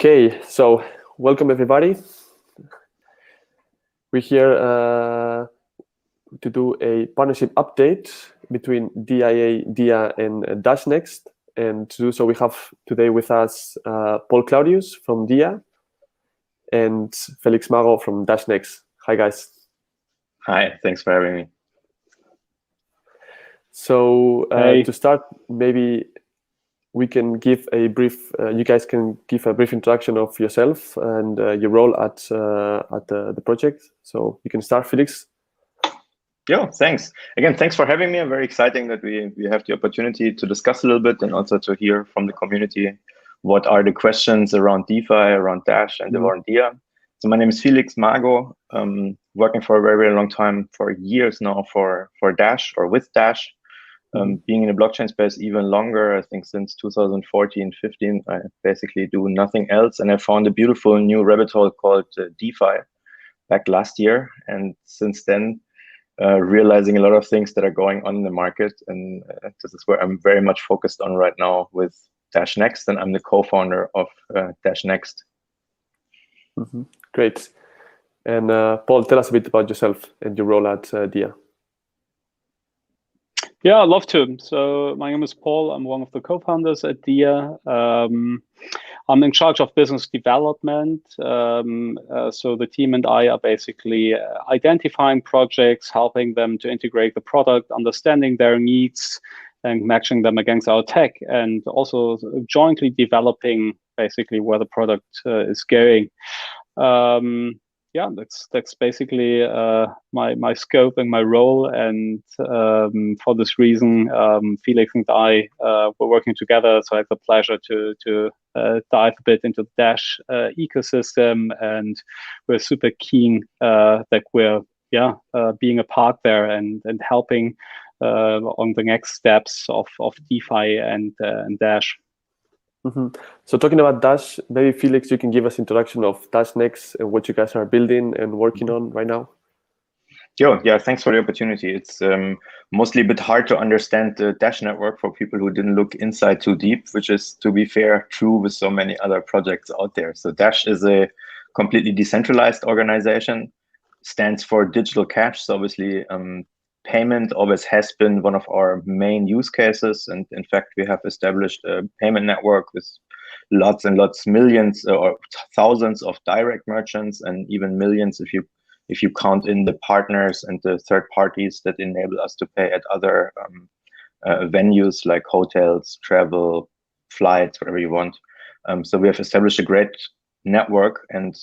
Okay, so welcome everybody. We're here to do a partnership update between DIA, and Dash Next. And to do so, we have today with us Paul Claudius from DIA and Felix Mago from Dash Next. Hi, guys. Hi, thanks for having me. So to start, maybe we can give a brief. You guys can give a brief introduction of yourself and your role at the project. So you can start, Felix. Yeah, thanks. Again, thanks for having me. I'm very exciting that we have the opportunity to discuss a little bit and also to hear from the community what are the questions around DeFi, around Dash, and around DIA. So my name is Felix Mago. Working for a very, very long time, for years now, for Dash or with Dash. Being in the blockchain space even longer, I think since 2014, 15, I basically do nothing else. And I found a beautiful new rabbit hole called DeFi back last year. And since then, realizing a lot of things that are going on in the market. And this is where I'm very much focused on right now with Dash Next. And I'm the co-founder of Dash Next. Great. And Paul, tell us a bit about yourself and your role at DIA. Yeah, I'd love to. So my name is Paul. I'm one of the co-founders at DIA. I'm in charge of business development. So the team and I are basically identifying projects, helping them to integrate the product, understanding their needs, and matching them against our tech, and also jointly developing basically where the product is going. Yeah, that's basically my scope and my role. And for this reason, Felix and I were working together. So I have the pleasure to dive a bit into the Dash ecosystem, and we're super keen that we're being a part there and helping on the next steps of DeFi and Dash. So talking about Dash, maybe Felix, you can give us introduction of Dash Next and what you guys are building and working on right now. Yeah, thanks for the opportunity. It's mostly a bit hard to understand the Dash network for people who didn't look inside too deep, which is, to be fair, true with so many other projects out there. So Dash is a completely decentralized organization, stands for digital cash. So obviously, payment always has been one of our main use cases. And in fact, we have established a payment network with lots and lots, millions or thousands of direct merchants, and even millions if you count in the partners and the third parties that enable us to pay at other venues like hotels, travel, flights, whatever you want. So we have established a great network, and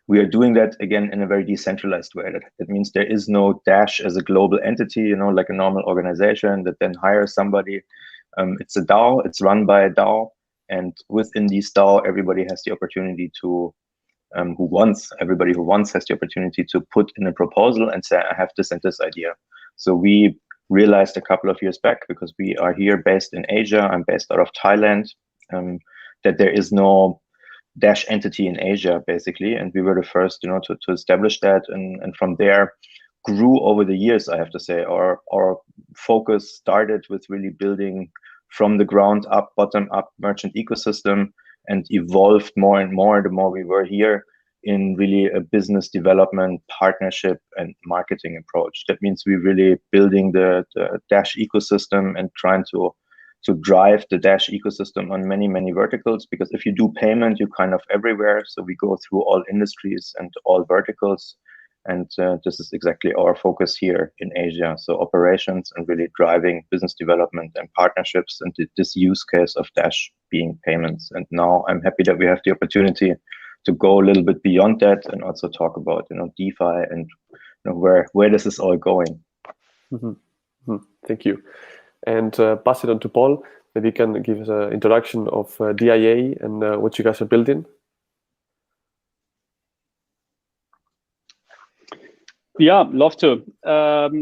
we are doing that again in a very decentralized way. That means there is no Dash as a global entity, like a normal organization that then hires somebody. It's a DAO, it's run by a DAO, and within these DAO, everybody has the opportunity to, everybody who wants has the opportunity to put in a proposal and say, I have this and this idea. So we realized a couple of years back, because we are here based in Asia, I'm based out of Thailand, that there is no Dash entity in Asia, basically, and we were the first, to establish that, and from there grew over the years. I have to say, our focus started with really building from the ground up, bottom up merchant ecosystem, and evolved more and more the more we were here in really a business development, partnership, and marketing approach. That means we're really building the Dash ecosystem and trying to drive the Dash ecosystem on many, many verticals, because if you do payment, you're kind of everywhere. So we go through all industries and all verticals. And this is exactly our focus here in Asia. So operations and really driving business development and partnerships, and this use case of Dash being payments. And now I'm happy that we have the opportunity to go a little bit beyond that and also talk about, DeFi and where this is all going. Thank you. And pass it on to Paul. Maybe you can give us an introduction of DIA and what you guys are building. Yeah, love to.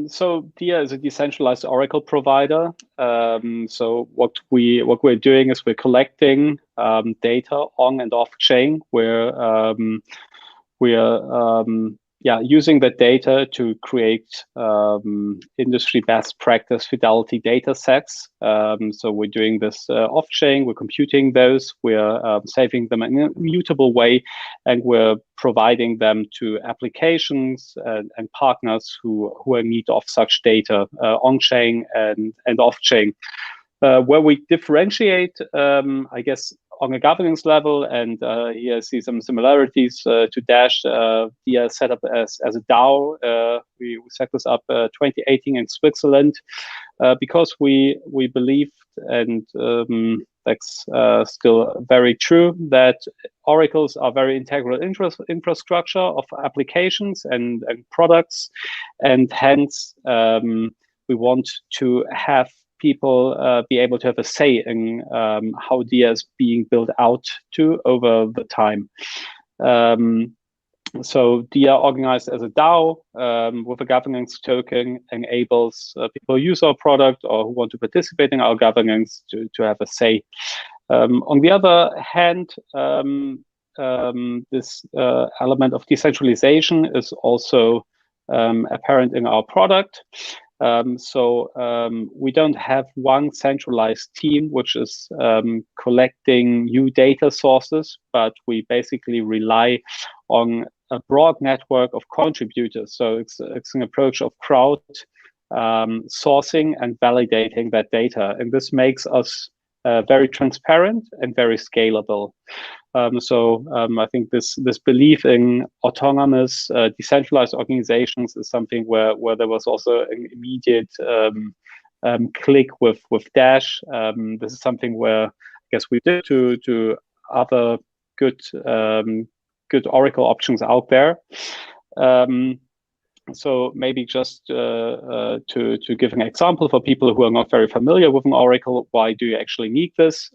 So DIA is a decentralized Oracle provider. So what we're doing is we're collecting data on and off chain. We're using that data to create industry best practice fidelity data sets. So we're doing this off-chain, we're computing those, we're saving them in a immutable way, and we're providing them to applications and partners who are in need of such data on-chain and off-chain. Where we differentiate, I guess, on a governance level, and here I see some similarities to Dash. DIA set up as a DAO. We set this up 2018 in Switzerland because we believed, and that's still very true, that oracles are very integral infrastructure of applications and products, and hence we want to have people be able to have a say in how DIA is being built out to over the time. So DIA organized as a DAO with a governance token enables people who use our product or who want to participate in our governance to have a say. On the other hand, this element of decentralization is also apparent in our product. So we don't have one centralized team which is collecting new data sources, but we basically rely on a broad network of contributors. So it's an approach of crowd sourcing and validating that data. And this makes us very transparent and very scalable. So I think this belief in autonomous, decentralized organizations is something where there was also an immediate click with Dash. This is something where I guess we did to other good Oracle options out there. So maybe just to give an example for people who are not very familiar with an Oracle, why do you actually need this?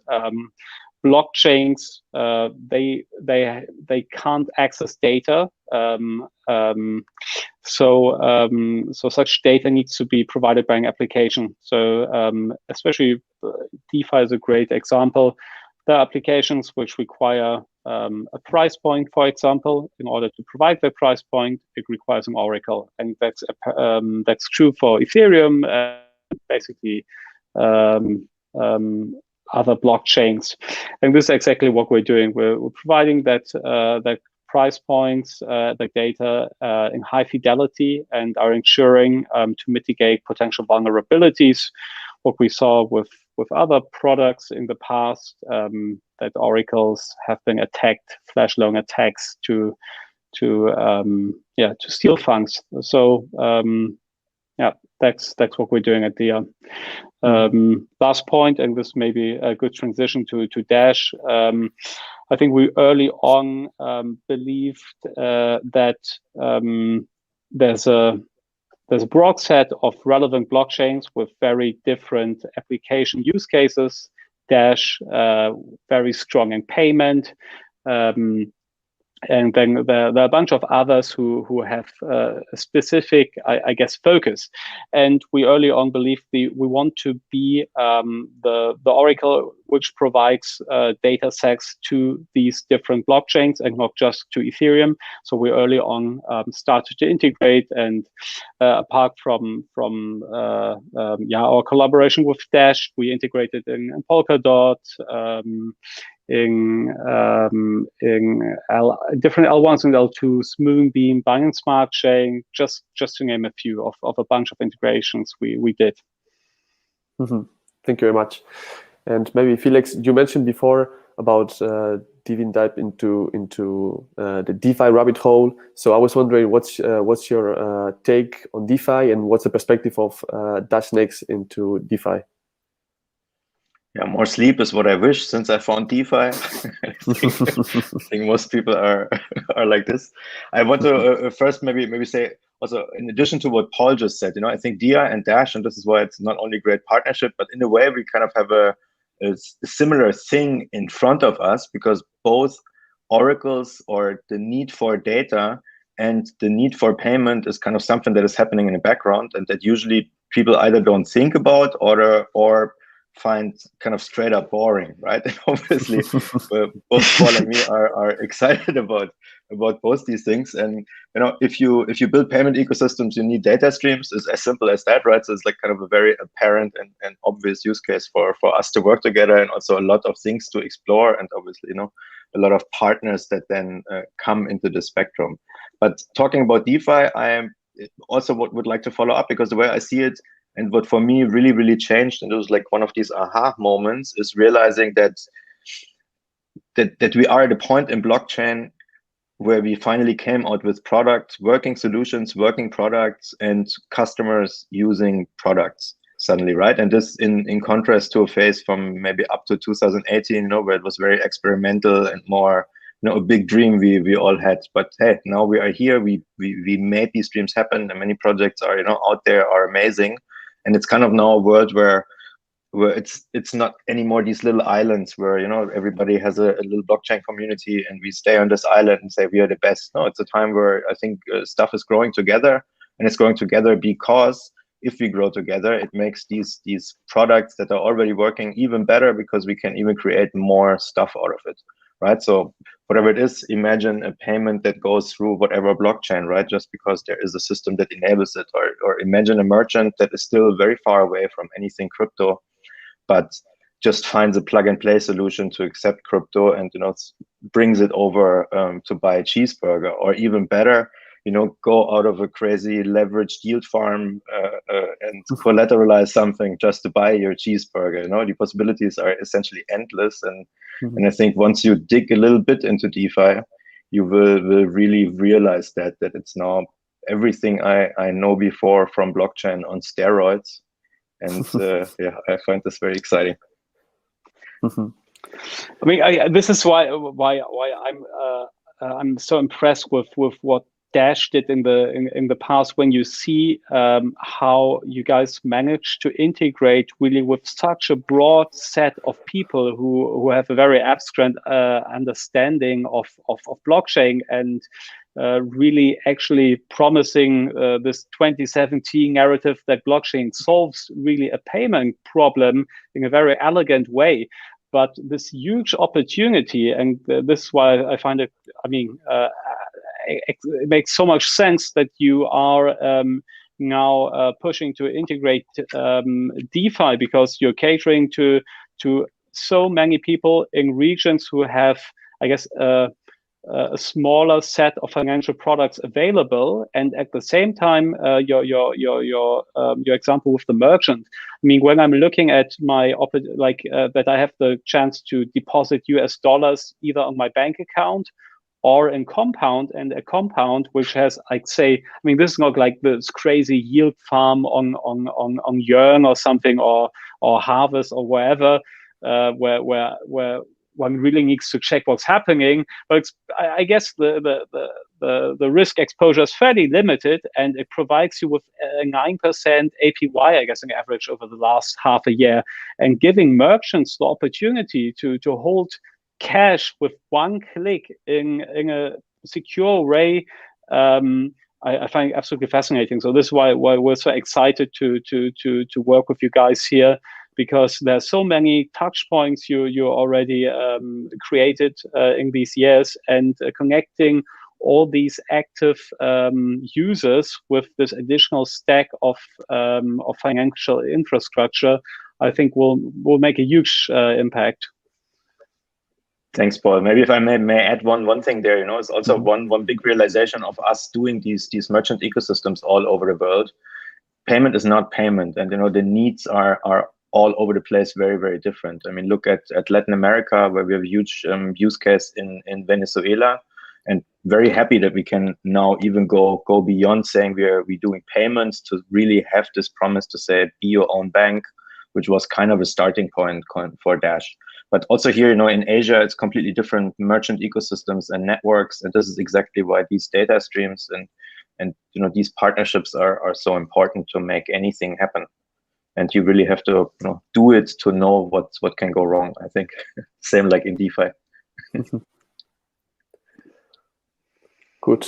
Blockchains, they can't access data, so such data needs to be provided by an application. So especially DeFi is a great example. There are applications which require a price point, for example. In order to provide the price point, it requires an Oracle, and that's true for Ethereum, basically other blockchains. And this is exactly what we're doing. We're providing that price points, the data in high fidelity, and are ensuring to mitigate potential vulnerabilities. What we saw with other products in the past, that oracles have been attacked, flash loan attacks to steal funds. So that's what we're doing at DIA. Last point, and this may be a good transition to Dash. I think we early on believed that there's a broad set of relevant blockchains with very different application use cases. Dash, very strong in payment. And then there are a bunch of others who have a specific, I guess, focus. And we early on believed we want to be the Oracle which provides data sets to these different blockchains and not just to Ethereum. So we early on started to integrate, and apart from our collaboration with Dash, we integrated in Polkadot, in different L1s and L2s, Moonbeam, Binance Smart Chain, just to name a few of a bunch of integrations we did. Mm-hmm. Thank you very much. And maybe Felix, you mentioned before about diving deep into the DeFi rabbit hole. So I was wondering, what's your take on DeFi, and what's the perspective of Dash Next into DeFi? Yeah, more sleep is what I wish since I found DeFi. I think most people are like this. I want to first maybe say also, in addition to what Paul just said, I think DIA and Dash, and this is why it's not only a great partnership, but in a way we kind of have a similar thing in front of us, because both oracles, or the need for data and the need for payment, is kind of something that is happening in the background, and that usually people either don't think about or find kind of straight up boring, right? And obviously, both Paul and me are excited about about both these things. And if you build payment ecosystems, you need data streams. It's as simple as that, right? So it's like kind of a very apparent and obvious use case for us to work together, and also a lot of things to explore, and obviously a lot of partners that then come into the spectrum. But talking about DeFi, I also would like to follow up, because the way I see it, and what for me really, really changed, and it was like one of these aha moments, is realizing that we are at a point in blockchain where we finally came out with products, working solutions, working products, and customers using products suddenly, right? And this in contrast to a phase from maybe up to 2018, where it was very experimental and more, a big dream we all had. But hey, now we are here. We made these dreams happen, and many projects are out there, are amazing. And it's kind of now a world where it's not anymore these little islands where everybody has a little blockchain community and we stay on this island and say we are the best. No, it's a time where I think stuff is growing together, and it's growing together because if we grow together, it makes these products that are already working even better, because we can even create more stuff out of it, right? So whatever it is, imagine a payment that goes through whatever blockchain, right? Just because there is a system that enables it, or imagine a merchant that is still very far away from anything crypto, but just finds a plug and play solution to accept crypto, and brings it over to buy a cheeseburger, or even better, go out of a crazy leveraged yield farm and collateralize something just to buy your cheeseburger. The possibilities are essentially endless, and I think once you dig a little bit into DeFi, you will really realize that it's now everything I know before from blockchain on steroids. And yeah, I find this very exciting. I mean, this is why I'm so impressed with what Dash did in the past, when you see how you guys managed to integrate really with such a broad set of people who have a very abstract understanding of blockchain, and really actually promising this 2017 narrative that blockchain solves really a payment problem in a very elegant way. But this huge opportunity, and this is why I find it, it makes so much sense that you are now pushing to integrate DeFi, because you're catering to so many people in regions who have, I guess, a smaller set of financial products available. And at the same time, your example with the merchant. I mean, when I'm looking at my that I have the chance to deposit US dollars either on my bank account or in Compound, and a Compound which has, I'd say, I mean, this is not like this crazy yield farm on Yearn or something, or Harvest or wherever, where one really needs to check what's happening. But I guess the risk exposure is fairly limited, and it provides you with a 9% APY, I guess, on average over the last half a year, and giving merchants the opportunity to hold cash with one click in a secure way. I find absolutely fascinating. So this is why we're so excited to work with you guys here, because there's so many touch points you already created in these years, and connecting all these active users with this additional stack of financial infrastructure, I think will make a huge impact. Thanks, Paul. Maybe if I may add one thing there, it's also one big realization of us doing these merchant ecosystems all over the world. Payment is not payment, and the needs are all over the place, very, very different. I mean, look at Latin America, where we have a huge use case in Venezuela, and very happy that we can now even go beyond saying we're doing payments to really have this promise to say be your own bank, which was kind of a starting point for Dash. But also here, in Asia, it's completely different merchant ecosystems and networks, and this is exactly why these data streams and these partnerships are so important to make anything happen. And you really have to do it to know what can go wrong, I think. Same like in DeFi. Good.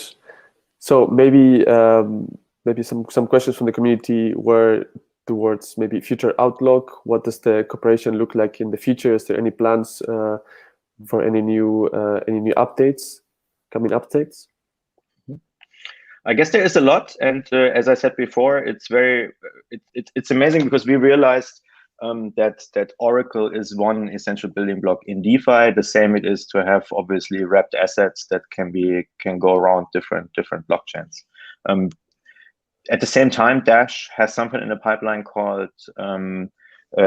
So maybe some questions from the community were towards maybe future outlook. What does the cooperation look like in the future? Is there any plans for any new updates? coming updates? I guess there is a lot, and as I said before, it's it's amazing because we realized that Oracle is one essential building block in DeFi. The same it is to have obviously wrapped assets that can go around different blockchains. At the same time, Dash has something in the pipeline called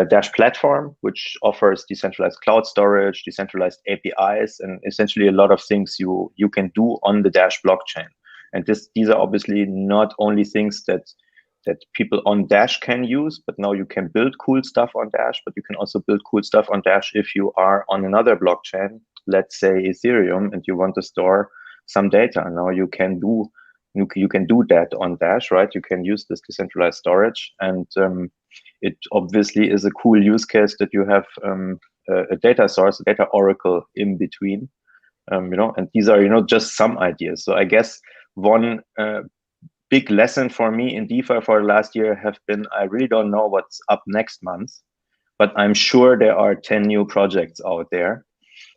Dash Platform, which offers decentralized cloud storage, decentralized APIs, and essentially a lot of things you can do on the Dash blockchain. And these are obviously not only things that people on Dash can use, but now you can build cool stuff on Dash, but you can also build cool stuff on Dash if you are on another blockchain, let's say Ethereum, and you want to store some data. Now you can do that on Dash, right? You can use this decentralized storage, and it obviously is a cool use case that you have a data source, a data oracle in between, and these are just some ideas. So I guess one big lesson for me in DeFi for the last year have been, I really don't know what's up next month, but I'm sure there are 10 new projects out there.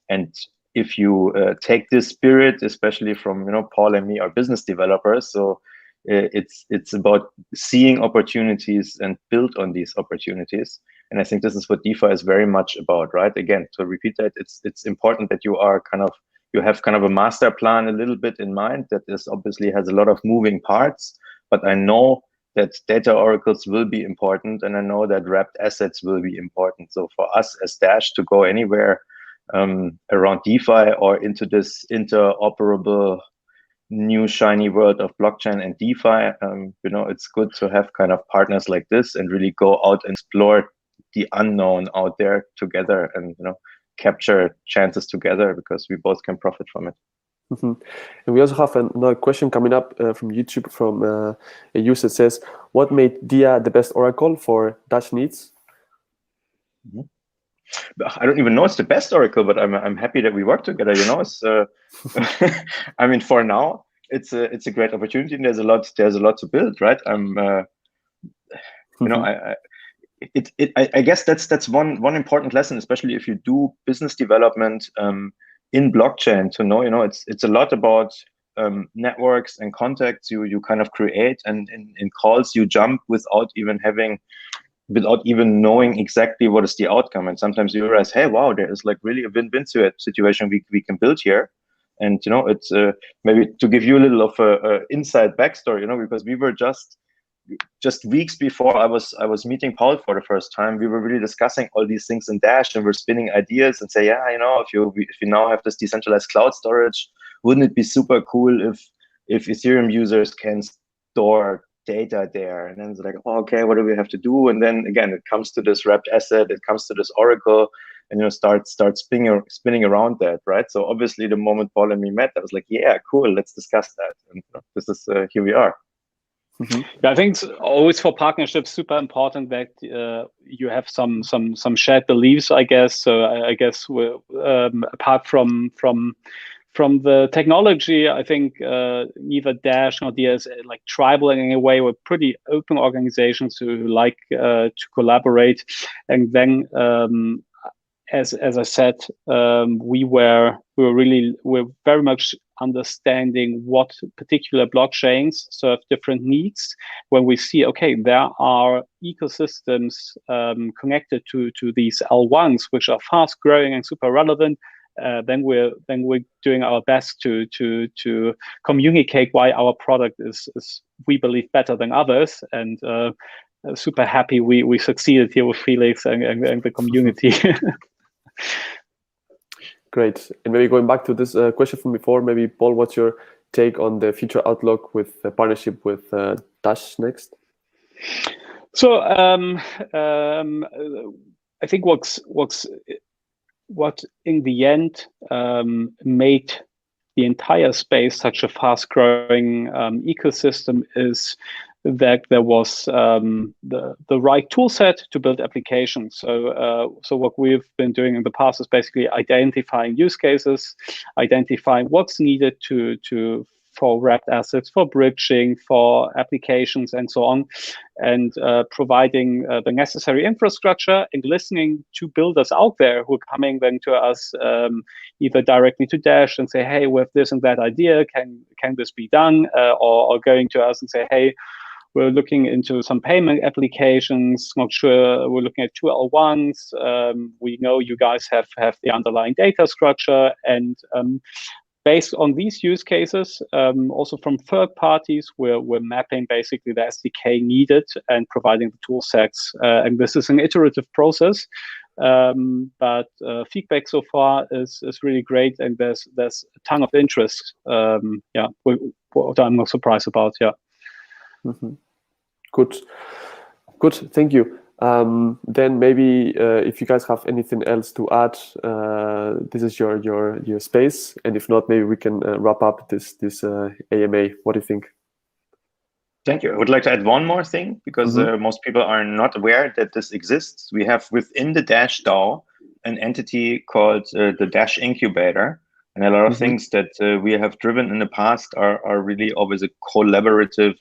And if you take this spirit, especially from Paul and me, are business developers, so it's about seeing opportunities and build on these opportunities. And I think this is what DeFi is very much about, right? Again, to repeat that, it's important that you have kind of a master plan a little bit in mind that this obviously has a lot of moving parts, but I know that data oracles will be important, and I know that wrapped assets will be important. So for us as Dash to go anywhere around DeFi or into this interoperable new shiny world of blockchain and DeFi, it's good to have kind of partners like this and really go out and explore the unknown out there together and capture chances together, because we both can profit from it. Mm-hmm. And we also have another question coming up from YouTube from a user that says, what made DIA the best oracle for Dash needs? Mm-hmm. I don't even know it's the best oracle, but I'm happy that we work together. It's I mean, for now it's a great opportunity, and there's a lot to build, right? I guess that's one important lesson, especially if you do business development in blockchain, to know it's a lot about networks and contacts you kind of create, and in calls you jump without even knowing exactly what is the outcome. And sometimes you realize, hey, wow, there is like really a win-win situation we can build here. And it's maybe to give you a little of a inside backstory, because we were just weeks before I was meeting Paul for the first time, we were really discussing all these things in Dash, and we're spinning ideas and say, if you now have this decentralized cloud storage, wouldn't it be super cool if Ethereum users can store data there? And then it's like, oh, okay, what do we have to do? And then again, it comes to this wrapped asset, it comes to this oracle, and start spinning around that, right? So obviously the moment Paul and me met, I was like, yeah, cool, let's discuss that. And this is here we are. Mm-hmm. Yeah, I think it's always for partnerships super important that you have some shared beliefs, I guess. So I guess we're, apart from the technology, I think neither Dash nor DIA is like tribal in any way. We're pretty open organizations who like to collaborate. And then, as I said, we're very much understanding what particular blockchains serve different needs. When we see, okay, there are ecosystems connected to these L1s, which are fast growing and super relevant, then we're doing our best to communicate why our product is we believe better than others, and super happy we succeeded here with Felix and the community. Great. And maybe going back to this question from before, maybe Paul, what's your take on the future outlook with the partnership with Dash Next? So I think what in the end made the entire space such a fast-growing ecosystem is that there was the right tool set to build applications. So what we've been doing in the past is basically identifying use cases, identifying what's needed to for wrapped assets, for bridging, for applications, and so on, and providing the necessary infrastructure and listening to builders out there who are coming then to us either directly to Dash and say, hey, we have this and that idea, can this be done? Or going to us and say, hey, we're looking into some payment applications, not sure, we're looking at 2L1s. We know you guys have the underlying data structure, and based on these use cases, also from third parties, we're mapping basically the SDK needed and providing the tool sets. And this is an iterative process, but feedback so far is really great, and there's a ton of interest. What I'm not surprised about. Yeah. Mm-hmm. Good. Thank you. Then maybe if you guys have anything else to add, this is your space, and if not, maybe we can wrap up this AMA. What do you think? Thank you. I would like to add one more thing, because most people are not aware that this exists. We have within the Dash DAO an entity called the Dash Incubator, and a lot of things that we have driven in the past are really always a collaborative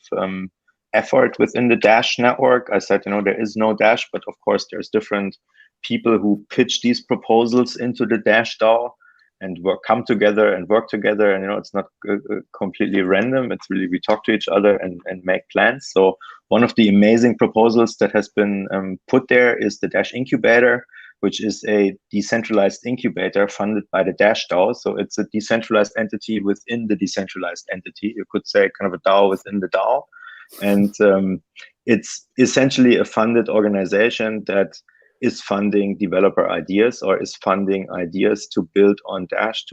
effort within the Dash network. I said, there is no Dash, but of course there's different people who pitch these proposals into the Dash DAO and come together and work together. And it's not completely random. It's really, we talk to each other and make plans. So one of the amazing proposals that has been put there is the Dash Incubator, which is a decentralized incubator funded by the Dash DAO. So it's a decentralized entity within the decentralized entity. You could say kind of a DAO within the DAO. And it's essentially a funded organization that is funding developer ideas, or is funding ideas to build on Dash,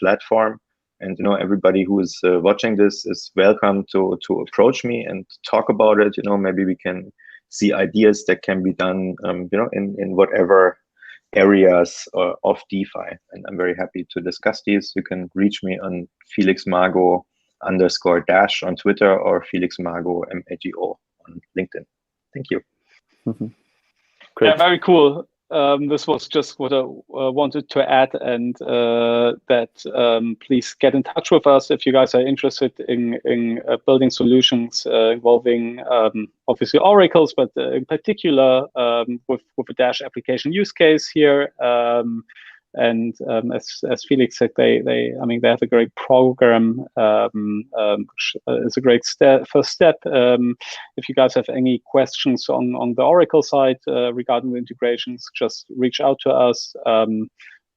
platform. And everybody who is watching this is welcome to approach me and talk about it. Maybe we can see ideas that can be done in whatever areas of DeFi. And I'm very happy to discuss these. You can reach me on Felix Mago _Dash on Twitter, or Felix Mago MAGO on LinkedIn. Thank you. Great. Yeah, very cool. This was just what I wanted to add, and that please get in touch with us if you guys are interested in building solutions involving obviously oracles, but in particular with a Dash application use case here. And as Felix said, they have a great program. It's a great first step. If you guys have any questions on the Oracle side regarding the integrations, just reach out to us.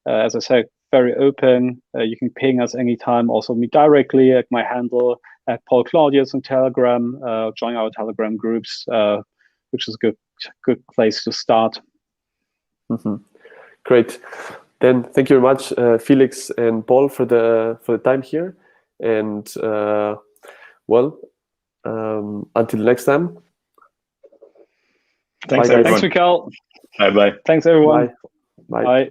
As I said, very open. You can ping us anytime. Also me directly at my handle at Paul Claudius on Telegram. Join our Telegram groups, which is a good place to start. Great. Then thank you very much, Felix and Paul, for the time here, and until next time. Thanks, Bye, everyone. thanks, Mikhail. Bye. Thanks, everyone. Bye. Bye.